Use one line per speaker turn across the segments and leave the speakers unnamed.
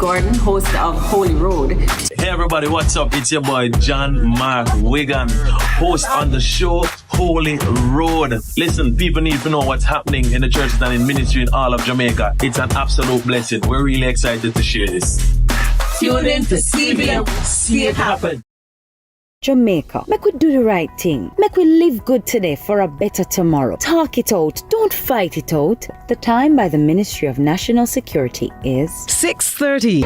Gordon, host of Holy Road.
Hey everybody, what's up? It's your boy John Mark Wigan, host on the show Holy Road. Listen, people need to know what's happening in the churches and in ministry in all of Jamaica. It's an absolute blessing. We're really excited to share this.
Tune in to CVM See It Happen.
Jamaica, make we do the right thing. Make we live good today for a better tomorrow. Talk it out. Don't fight it out. The time by the Ministry of National Security is
6:30.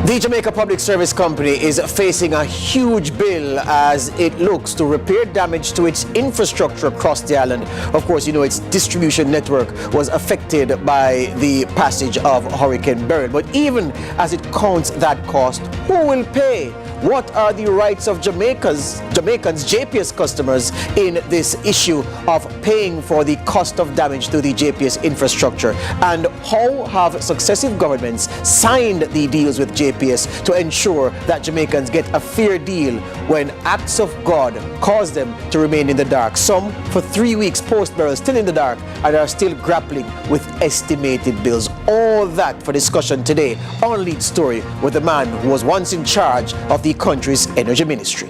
The Jamaica Public Service Company is facing a huge bill as it looks to repair damage to its infrastructure across the island. Of course, you know, its distribution network was affected by the passage of Hurricane Beryl. But even as it counts that cost, who will pay? What are the rights of Jamaicans, JPS customers in this issue of paying for the cost of damage to the JPS infrastructure? And how have successive governments signed the deals with JPS to ensure that Jamaicans get a fair deal when acts of God cause them to remain in the dark? Some for 3 weeks post-Beryl still in the dark and are still grappling with estimated bills. All that for discussion today on Lead Story with the man who was once in charge of the country's energy ministry.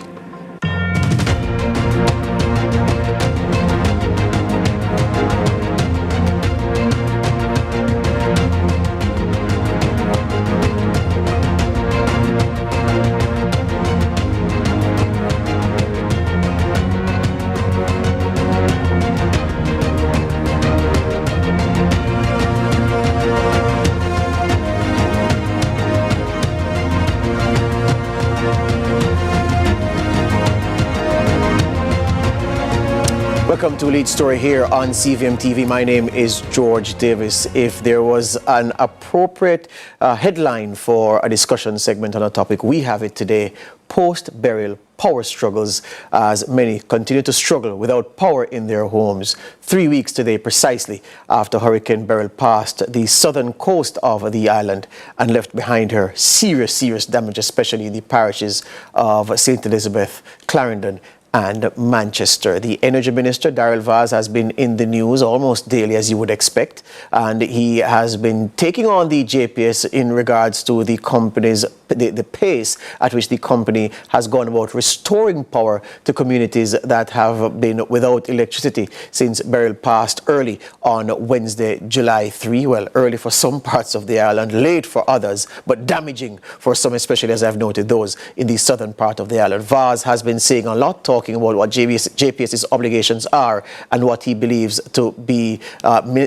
Welcome to Lead Story here on CVM TV. My name is George Davis. If there was an appropriate headline for a discussion segment on a topic, we have it today: post-Beryl power struggles, as many continue to struggle without power in their homes. 3 weeks today precisely after Hurricane Beryl passed the southern coast of the island and left behind her serious damage, especially in the parishes of St. Elizabeth, Clarendon and Manchester. The Energy Minister, Darrell Vaz, has been in the news almost daily, as you would expect, and he has been taking on the JPS in regards to the company's the pace at which the company has gone about restoring power to communities that have been without electricity since Beryl passed early on Wednesday, July 3. Well, early for some parts of the island, late for others, but damaging for some, especially, as I've noted, those in the southern part of the island. Vaz has been saying a lot, talking about what JPS's obligations are and what he believes to be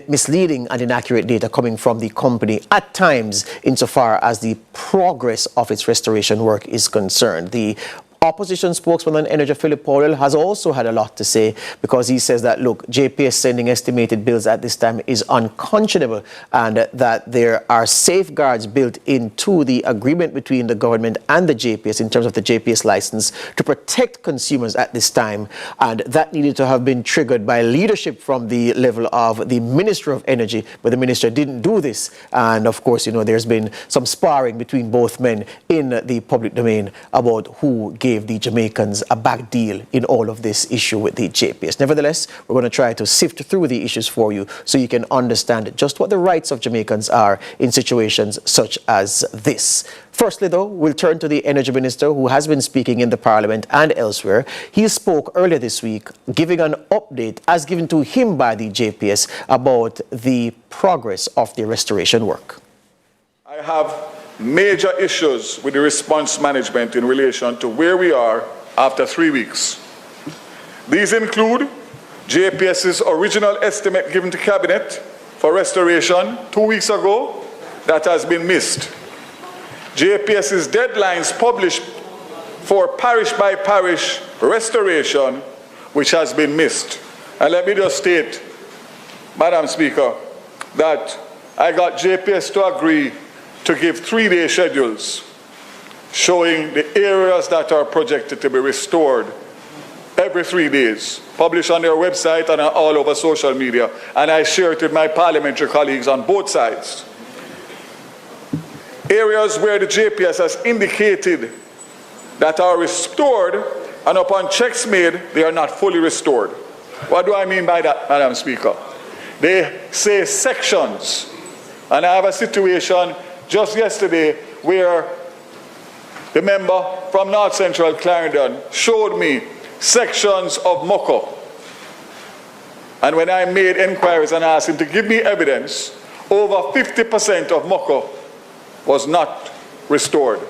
misleading and inaccurate data coming from the company at times insofar as the progress of its restoration work is concerned. The opposition spokesman on energy, Philip Powell, has also had a lot to say, because he says that, look, JPS sending estimated bills at this time is unconscionable, and that there are safeguards built into the agreement between the government and the JPS in terms of the JPS license to protect consumers at this time, and that needed to have been triggered by leadership from the level of the Minister of Energy, but the minister didn't do this. And of course, you know, there's been some sparring between both men in the public domain about who gave the Jamaicans a back deal in all of this issue with the JPS. Nevertheless, we're going to try to sift through the issues for you so you can understand just what the rights of Jamaicans are in situations such as this. Firstly, though, we'll turn to the Energy Minister, who has been speaking in the Parliament and elsewhere. He spoke earlier this week, giving an update as given to him by the JPS about the progress of the restoration work.
I have major issues with the response management in relation to where we are after 3 weeks. These include JPS's original estimate given to Cabinet for restoration 2 weeks ago that has been missed. JPS's deadlines published for parish by parish restoration, which has been missed. And let me just state, Madam Speaker, that I got JPS to agree to give 3-day schedules showing the areas that are projected to be restored every 3 days, published on their website and all over social media, and I share it with my parliamentary colleagues on both sides. Areas where the JPS has indicated that are restored, and upon checks made, they are not fully restored. What do I mean by that, Madam Speaker? They say sections. And I have a situation just yesterday where the member from North Central Clarendon showed me sections of Moko. And when I made inquiries and asked him to give me evidence, over 50% of Moko was not restored.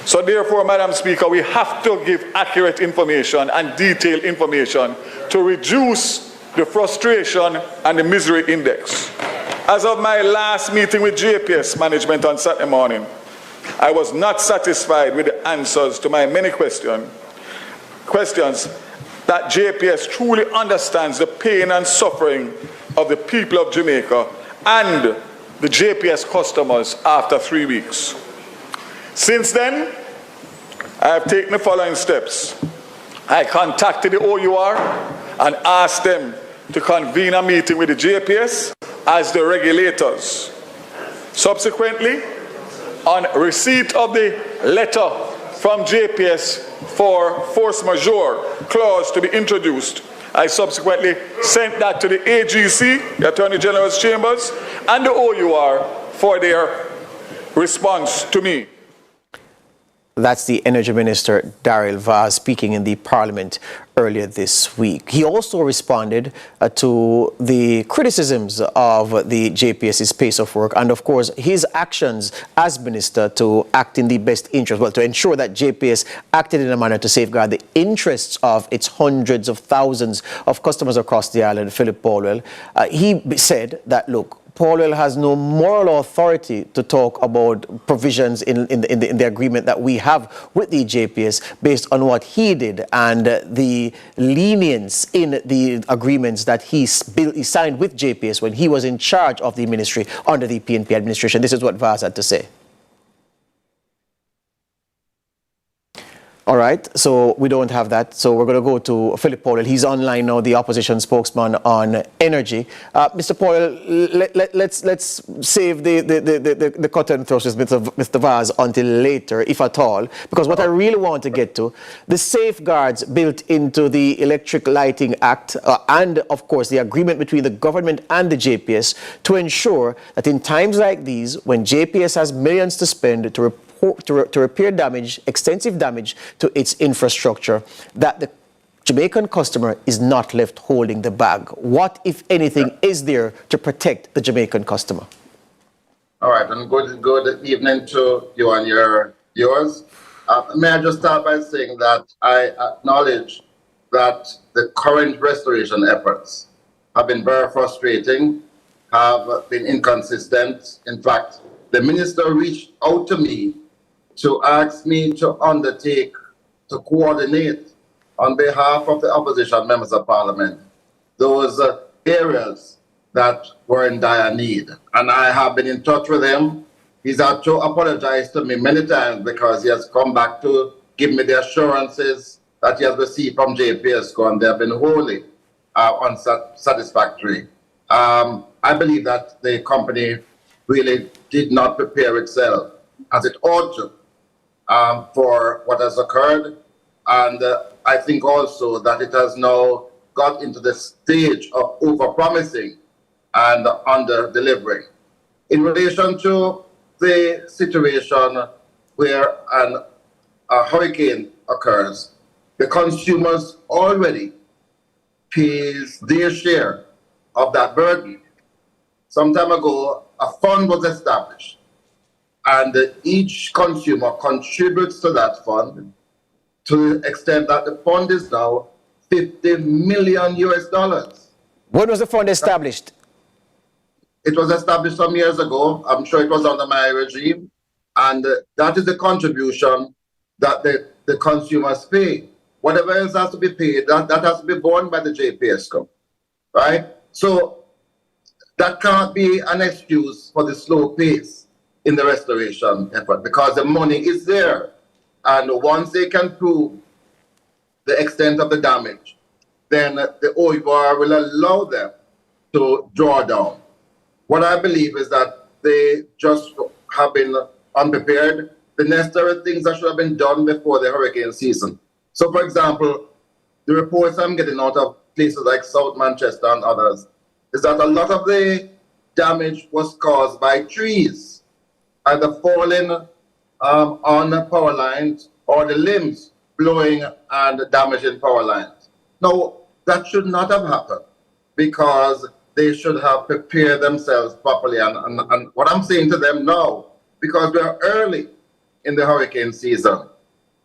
So therefore, Madam Speaker, we have to give accurate information and detailed information to reduce the frustration and the misery index. As of my last meeting with JPS management on Saturday morning, I was not satisfied with the answers to my many questions that JPS truly understands the pain and suffering of the people of Jamaica and the JPS customers after 3 weeks. Since then, I have taken the following steps. I contacted the OUR and asked them to convene a meeting with the JPS as the regulators. Subsequently, on receipt of the letter from JPS for force majeure clause to be introduced, I subsequently sent that to the AGC, the Attorney General's Chambers, and the OUR for their response to me.
That's the Energy Minister, Daryl Vaz, speaking in the Parliament earlier this week. He also responded to the criticisms of the JPS's pace of work and, of course, his actions as Minister to act in the best interest, well, to ensure that JPS acted in a manner to safeguard the interests of its hundreds of thousands of customers across the island. Philip Paulwell, he said that, look, Paulwell has no moral authority to talk about provisions in the agreement that we have with the JPS based on what he did and the lenience in the agreements that he signed with JPS when he was in charge of the ministry under the PNP administration. This is what Vaz had to say. All right, so we don't have that. So we're going to go to Philip Paulwell. He's online now, the opposition spokesman on energy. Mr. Paulwell, let's save the cut and thrust with Mr. Vaz until later, if at all, because what I really want to get to, the safeguards built into the Electric Lighting Act and, of course, the agreement between the government and the JPS to ensure that in times like these, when JPS has millions to spend to repair damage, extensive damage to its infrastructure, that the Jamaican customer is not left holding the bag. What, if anything, is there to protect the Jamaican customer?
All right, and good evening to you and yours. May I just start by saying that I acknowledge that the current restoration efforts have been very frustrating, have been inconsistent. In fact, the minister reached out to me to ask me to undertake, to coordinate on behalf of the opposition members of parliament, those areas that were in dire need. And I have been in touch with him. He's had to apologize to me many times because he has come back to give me the assurances that he has received from JPS, and they have been wholly unsatisfactory. I believe that the company really did not prepare itself as it ought to for what has occurred, and I think also that it has now got into the stage of over-promising and under-delivering. In relation to the situation where a hurricane occurs, the consumers already pays their share of that burden. Some time ago, a fund was established, and each consumer contributes to that fund to the extent that the fund is now $50 million.
When was the fund established?
It was established some years ago. I'm sure it was under my regime. And that is the contribution that the consumers pay. Whatever else has to be paid, that has to be borne by the JPS company, right? So that can't be an excuse for the slow pace in the restoration effort, because the money is there. And once they can prove the extent of the damage, then the OIBOR will allow them to draw down. What I believe is that they just have been unprepared. The necessary things that should have been done before the hurricane season. So, for example, the reports I'm getting out of places like South Manchester and others, is that a lot of the damage was caused by trees, either falling on the power lines or the limbs blowing and damaging power lines. Now, that should not have happened because they should have prepared themselves properly. And what I'm saying to them now, because we are early in the hurricane season,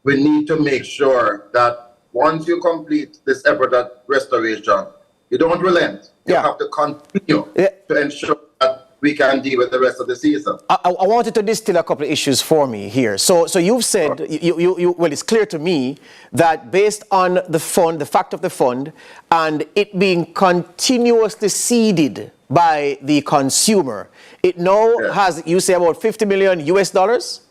we need to make sure that once you complete this effort at restoration, you don't relent. You have to continue to ensure that we can deal with the rest of the season.
I wanted to distill a couple of issues for me here. So you've said, well, it's clear to me that based on the fund, the fact of the fund, and it being continuously seeded by the consumer, it now has, you say, about $50 million US dollars?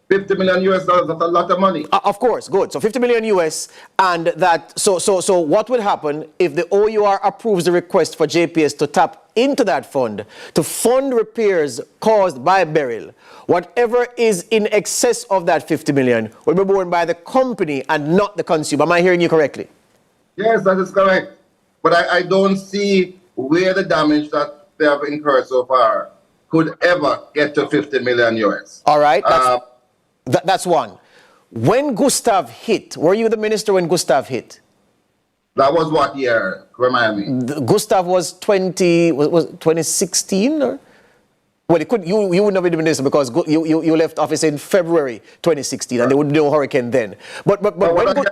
$50 million US dollars, that's a lot of money.
Of course, good. So 50 million US, and that, so what will happen if the OUR approves the request for JPS to tap into that fund to fund repairs caused by Beryl? Whatever is in excess of that 50 million will be borne by the company and not the consumer. Am I hearing you correctly?
Yes, that is correct. But I don't see where the damage that they have incurred so far could ever get to 50 million US.
All right. That's one. When Gustav hit, were you the minister when Gustav hit?
That was what year? Remind me.
Gustav was 2016 or? Well, you wouldn't have been the minister because you left office in February 2016 and there would be no hurricane then. But when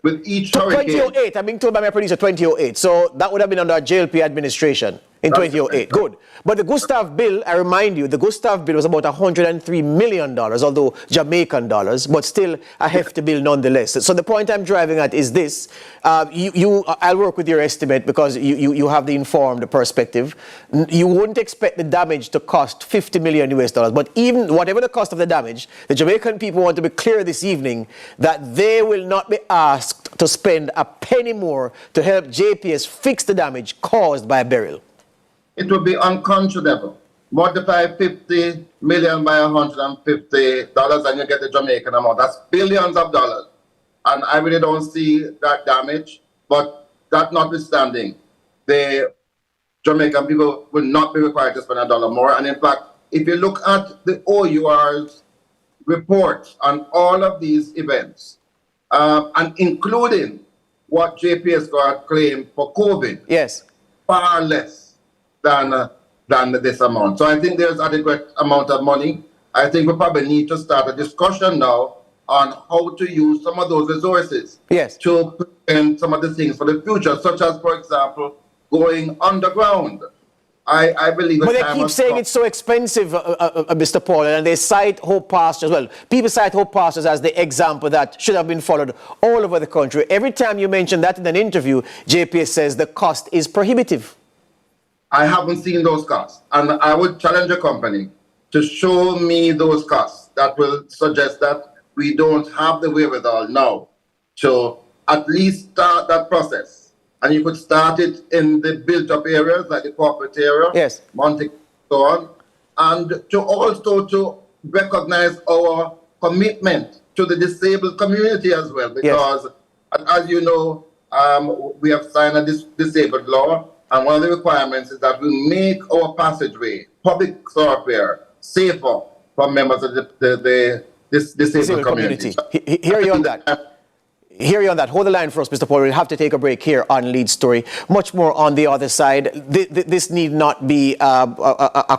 with each hurricane.
2008, I'm being told by my producer 2008. So that would have been under JLP administration in 2008. Good. But the Gustav bill, I remind you, the Gustav bill was about $103 million, although Jamaican dollars, but still a hefty bill nonetheless. So the point I'm driving at is this. I'll work with your estimate because you have the informed perspective. You wouldn't expect the damage to cost 50 million US dollars. But even whatever the cost of the damage, the Jamaican people want to be clear this evening that they will not be asked to spend a penny more to help JPS fix the damage caused by Beryl.
It would be unconscionable. Multiply 50 million by $150 and you get the Jamaican amount. That's billions of dollars. And I really don't see that damage. But that notwithstanding, the Jamaican people will not be required to spend $1 more. And in fact, if you look at the OUR's report on all of these events, and including what JPS got claimed for COVID,
yes,
far less than this amount. So I think there's adequate amount of money. I think we probably need to start a discussion now on how to use some of those resources to prevent some of the things for the future, such as, for example, going underground. I believe.
But they keep saying it's so expensive, Mr. Paul, and they cite Hope Pastures. Well, people cite Hope Pastures as the example that should have been followed all over the country. Every time you mention that in an interview, JPS says the cost is prohibitive.
I haven't seen those costs, and I would challenge a company to show me those costs that will suggest that we don't have the wherewithal now to at least start that process. And you could start it in the built-up areas like the corporate area, Monte, so on, and to also to recognize our commitment to the disabled community as well, because as you know, we have signed a disabled law. And one of the requirements is that we make our passageway, public thoroughfare, safer for members of this disabled community.
Hear you on that. Hear you on that. Hold the line for us, Mr. Paul. We'll have to take a break here on Lead Story. Much more on the other side. This need not be a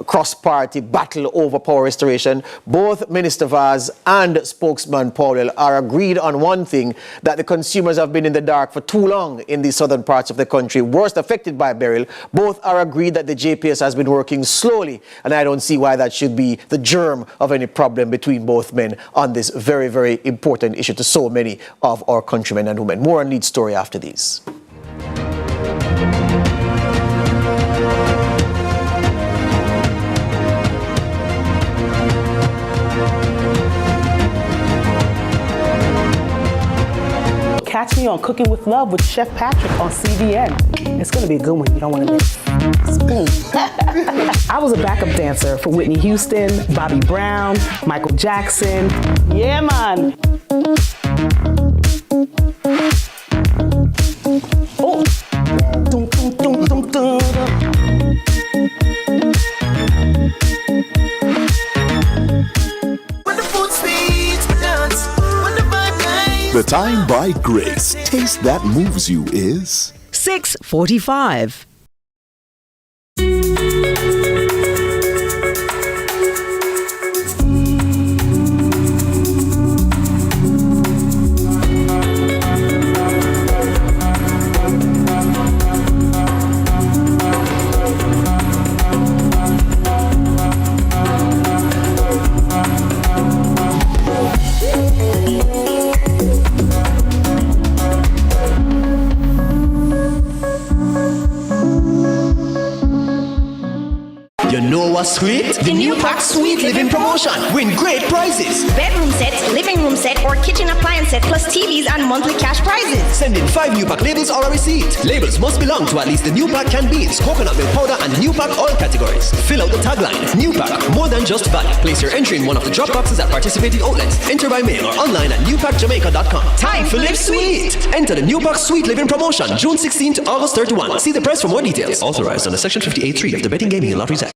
cross-party battle over power restoration. Both Minister Vaz and spokesman Powell are agreed on one thing, that the consumers have been in the dark for too long in the southern parts of the country, worst affected by Beryl. Both are agreed that the JPS has been working slowly, and I don't see why that should be the germ of any problem between both men on this very, very important issue to so many of our countrymen and women. More on Lead Story after these.
Catch me on Cooking with Love with Chef Patrick on CVM. It's going to be a good one. You don't want to miss. I was a backup dancer for Whitney Houston, Bobby Brown, Michael Jackson. Yeah, man. Oh.
The time by Grace. Taste that moves you is
6:45.
You know what's sweet? The new pack sweet living promotion. Win great prizes.
Bedroom set, living room set, or kitchen appliance set plus TVs and monthly cash prizes.
Send in 5 new pack labels or a receipt. Labels must belong to at least the new pack canned beans, coconut milk powder, and new pack oil categories. Fill out the tagline. New pack, more than just value. Place your entry in one of the drop boxes at participating outlets. Enter by mail or online at newpackjamaica.com. Time to live sweet. Enter the new pack sweet living promotion, June 16 to August 31. See the press for more details. Authorized under Section 58.3 of the Betting, Gaming and Lotteries Act.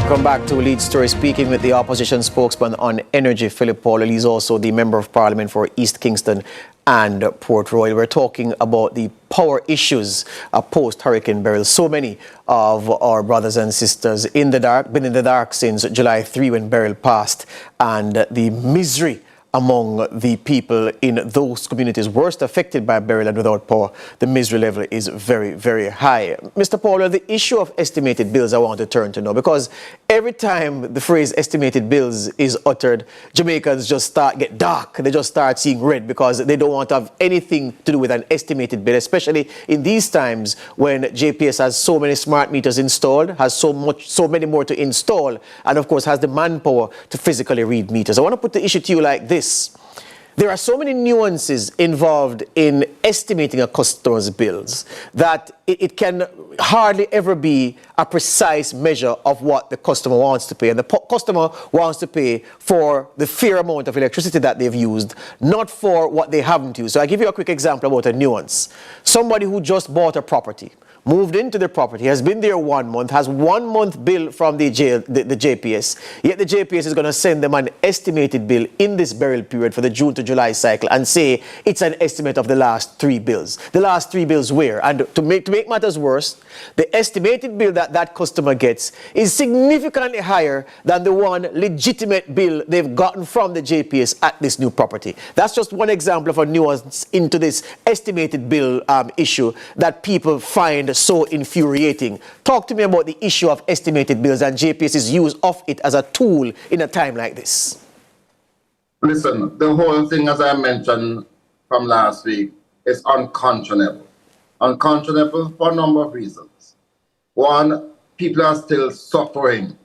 Come back to Lead Story, speaking with the opposition spokesman on energy, Philip Paul. He's also the Member of Parliament for East Kingston and Port Royal. We're talking about the power issues post-Hurricane Beryl. So many of our brothers and sisters been in the dark since July 3 when Beryl passed, and the misery among the people in those communities worst affected by Beryl and without power, the misery level is very, very high. Mr. Paul, the issue of estimated bills I want to turn to now, because every time the phrase estimated bills is uttered, Jamaicans just get dark. They just start seeing red because they don't want to have anything to do with an estimated bill, especially in these times when JPS has so many smart meters installed, has so many more to install, and of course has the manpower to physically read meters. I want to put the issue to you like this. There are so many nuances involved in estimating a customer's bills that it can hardly ever be a precise measure of what the customer wants to pay. And the customer wants to pay for the fair amount of electricity that they've used, not for what they haven't used. So I'll give you a quick example about a nuance. Somebody who just bought a property, moved into the property, has been there 1 month, has 1 month bill from the JPS, yet the JPS is going to send them an estimated bill in this Beryl period for the June to July cycle and say it's an estimate of the last 3 bills. The last 3 bills where? And to make matters worse, the estimated bill that customer gets is significantly higher than the one legitimate bill they've gotten from the JPS at this new property. That's just one example of a nuance into this estimated bill issue that people find so infuriating. Talk to me about the issue of estimated bills and JPS's use of it as a tool in a time like this.
Listen, the whole thing, as I mentioned from last week, is unconscionable. Unconscionable for a number of reasons. One, people are still suffering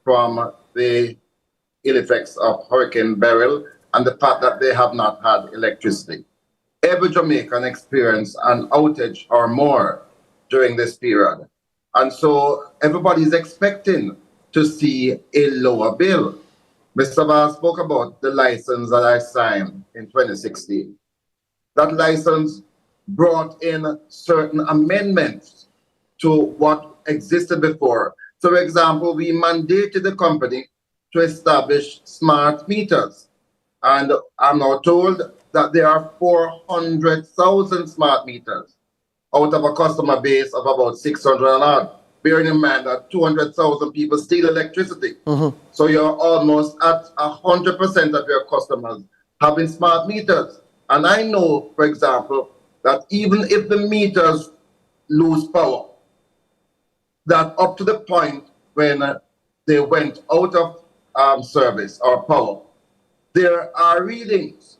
from the ill effects of Hurricane Beryl and the fact that they have not had electricity. Every Jamaican experienced an outage or more during this period. And so everybody is expecting to see a lower bill. Mr. Barr spoke about the license that I signed in 2016. That license brought in certain amendments to what existed before. So, for example, we mandated the company to establish smart meters. And I'm now told that there are 400,000 smart meters out of a customer base of about 600 and odd, bearing in mind that 200,000 people steal electricity. So you're almost at 100% of your customers having smart meters. And I know, for example, that even if the meters lose power, that up to the point when they went out of service or power, there are readings.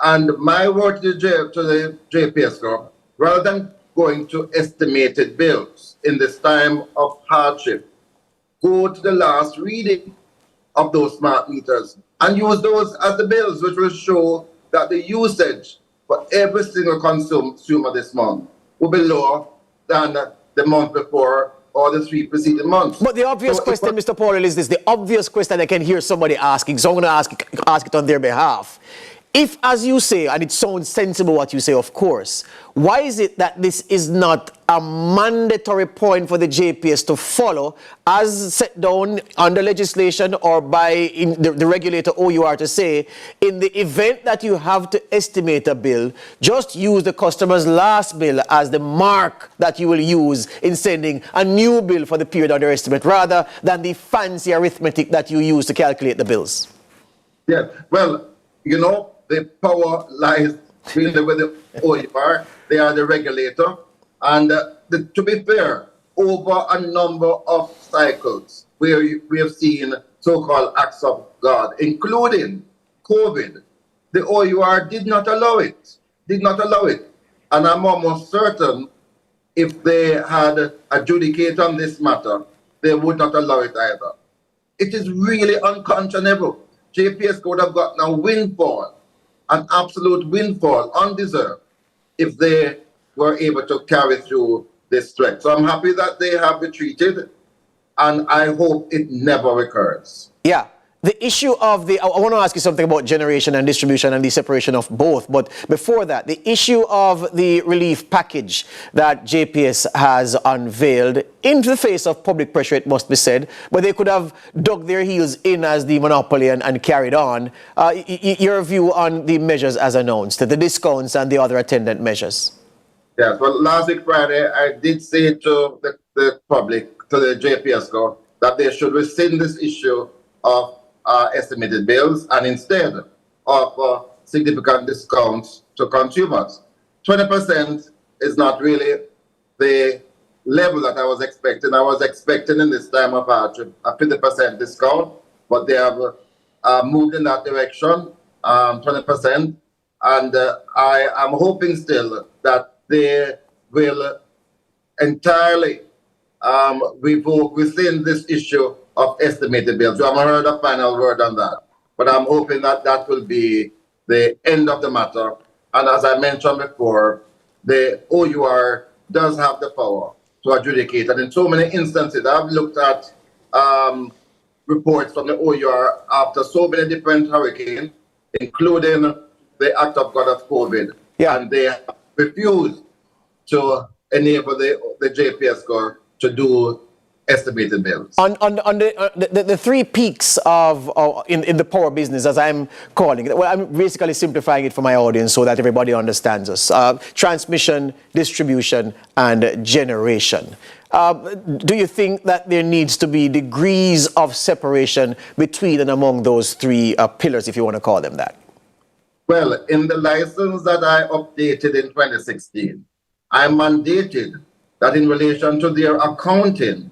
And my word to the JPS group, rather than going to estimated bills in this time of hardship, go to the last reading of those smart meters and use those as the bills, which will show that the usage for every single consumer this month will be lower than the month before or the 3 preceding months.
But the obvious question, Mr. Paul, is this. The obvious question I can hear somebody asking, so I'm going to ask it on their behalf. If, as you say, and it sounds sensible what you say, of course, why is it that this is not a mandatory point for the JPS to follow as set down under legislation or by the regulator OUR to say, in the event that you have to estimate a bill, just use the customer's last bill as the mark that you will use in sending a new bill for the period under estimate, rather than the fancy arithmetic that you use to calculate the bills?
Yeah, well, you know, the power lies really with the OUR. They are the regulator. And to be fair, over a number of cycles where we have seen so-called acts of God, including COVID, the OUR did not allow it. And I'm almost certain if they had adjudicated on this matter, they would not allow it either. It is really unconscionable. JPS could have gotten a windfall, an absolute windfall, undeserved, if they were able to carry through this threat. So I'm happy that they have retreated, and I hope it never recurs.
Yeah. The issue of I want to ask you something about generation and distribution and the separation of both. But before that, the issue of the relief package that JPS has unveiled, in the face of public pressure, it must be said, but they could have dug their heels in as the monopoly and carried on. Your view on the measures as announced, the discounts and the other attendant measures?
Yes, well, last week Friday, I did say to the public, to the JPS that they should rescind this issue of estimated bills and instead offer significant discounts to consumers. 20% is not really the level that I was expecting. I was expecting in this time of hardship a 50% discount, but they have moved in that direction, 20%. And I am hoping still that they will entirely revoke within this issue of estimated bills. We haven't heard a final word on that, but I'm hoping that that will be the end of the matter. And as I mentioned before, the OUR does have the power to adjudicate. And in so many instances, I've looked at reports from the OUR after so many different hurricanes, including the act of God of COVID, and they refused to enable the JPS to do estimated bills.
On the three peaks of in the power business, as I'm calling it, well, I'm basically simplifying it for my audience so that everybody understands us. Transmission, distribution, and generation. Do you think that there needs to be degrees of separation between and among those three pillars, if you want to call them that?
Well, in the license that I updated in 2016, I mandated that in relation to their accounting,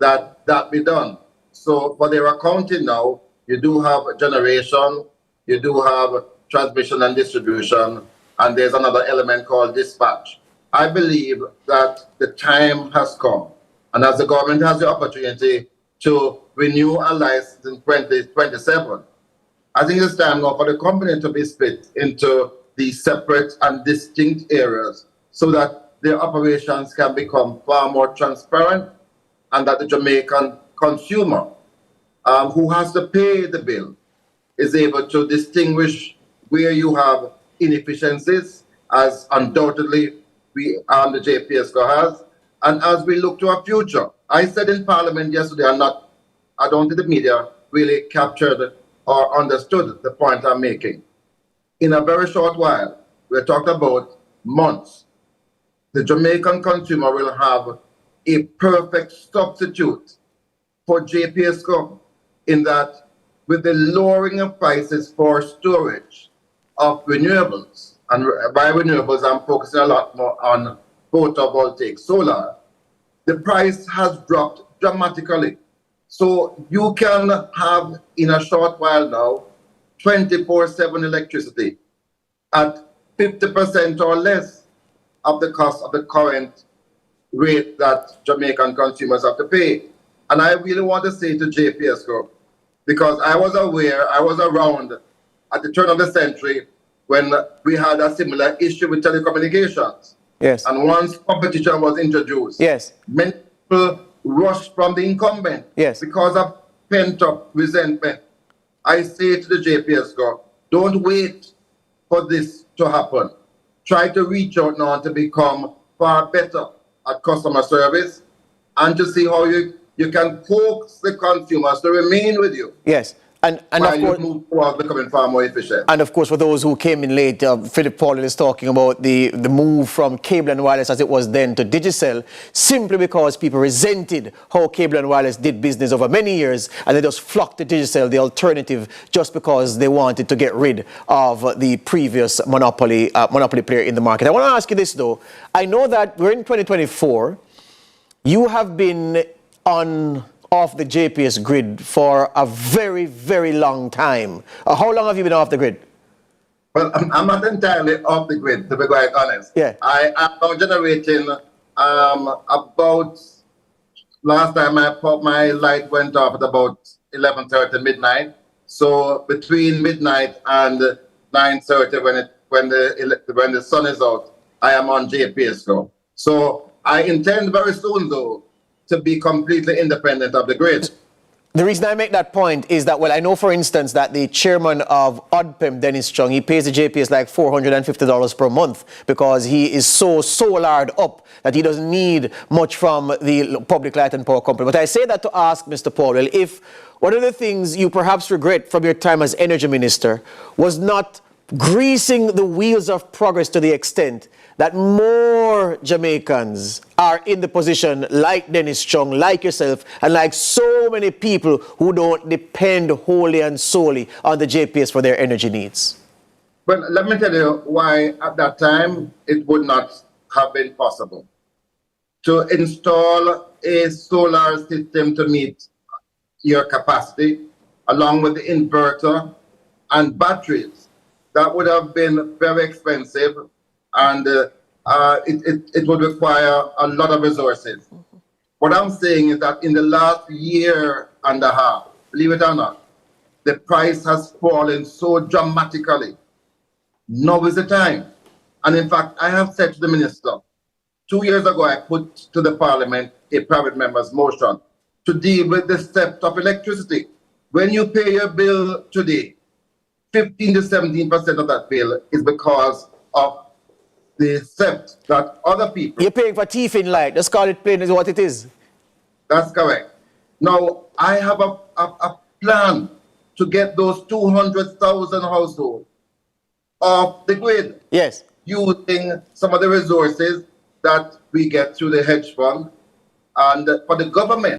that be done. So for their accounting now, you do have generation, you do have transmission and distribution, and there's another element called dispatch. I believe that the time has come, and as the government has the opportunity to renew a license in 2027, I think it's time now for the company to be split into these separate and distinct areas so that their operations can become far more transparent, and that the Jamaican consumer who has to pay the bill is able to distinguish where you have inefficiencies, as undoubtedly we the JPS has, and as we look to our future. I said in Parliament yesterday, I don't think the media really captured or understood the point I'm making. In a very short while, we're talking about months, the Jamaican consumer will have a perfect substitute for JPS in that with the lowering of prices for storage of renewables, and by renewables I'm focusing a lot more on photovoltaic solar, the price has dropped dramatically. So you can have in a short while now 24/7 electricity at 50% or less of the cost of the current rate that Jamaican consumers have to pay. And I really want to say to JPS Group, because I was around at the turn of the century when we had a similar issue with telecommunications.
Yes.
And once competition was introduced,
yes,
many people rushed from the incumbent,
yes,
because of pent-up resentment. I say to the JPS Group, don't wait for this to happen. Try to reach out now to become far better at customer service and to see how you can coax the consumers to remain with you.
Yes. And
while
of course,
you move towards becoming far more efficient.
And of course, for those who came in late, Philip Paul is talking about the move from cable and wireless as it was then to Digicel, simply because people resented how cable and wireless did business over many years, and they just flocked to Digicel, the alternative, just because they wanted to get rid of the previous monopoly player in the market. I want to ask you this, though. I know that we're in 2024. You have been off the JPS grid for a very, very long time. How long have you been off the grid?
Well, I'm not entirely off the grid, to be quite honest.
Yeah.
I am now generating about, last time my light went off at about 11:30 midnight. So between midnight and 9:30 when the sun is out, I am on JPS now. So I intend very soon, though, to be completely independent of the grid.
The reason I make that point is that, well, I know, for instance, that the chairman of ODPEM, Dennis Chung, he pays the JPS like $450 per month because he is so solared up that he doesn't need much from the Public Light and Power Company. But I say that to ask Mr. Paul, well, if one of the things you perhaps regret from your time as Energy Minister was not greasing the wheels of progress to the extent that more Jamaicans are in the position like Dennis Chung, like yourself, and like so many people who don't depend wholly and solely on the JPS for their energy needs?
Well, let me tell you why at that time it would not have been possible to install a solar system to meet your capacity, along with the inverter and batteries. That would have been very expensive, and it would require a lot of resources. What I'm saying is that in the last year and a half, believe it or not, the price has fallen so dramatically. Now is the time. And in fact, I have said to the minister, 2 years ago, I put to the parliament a private member's motion to deal with the theft of electricity. When you pay your bill today, 15 to 17% of that bill is because of the theft that other people...
You're paying for teeth in light. Just call it plain as what it is.
That's correct. Now, I have a plan to get those 200,000 households off the grid.
Yes.
Using some of the resources that we get through the hedge fund. And for the government,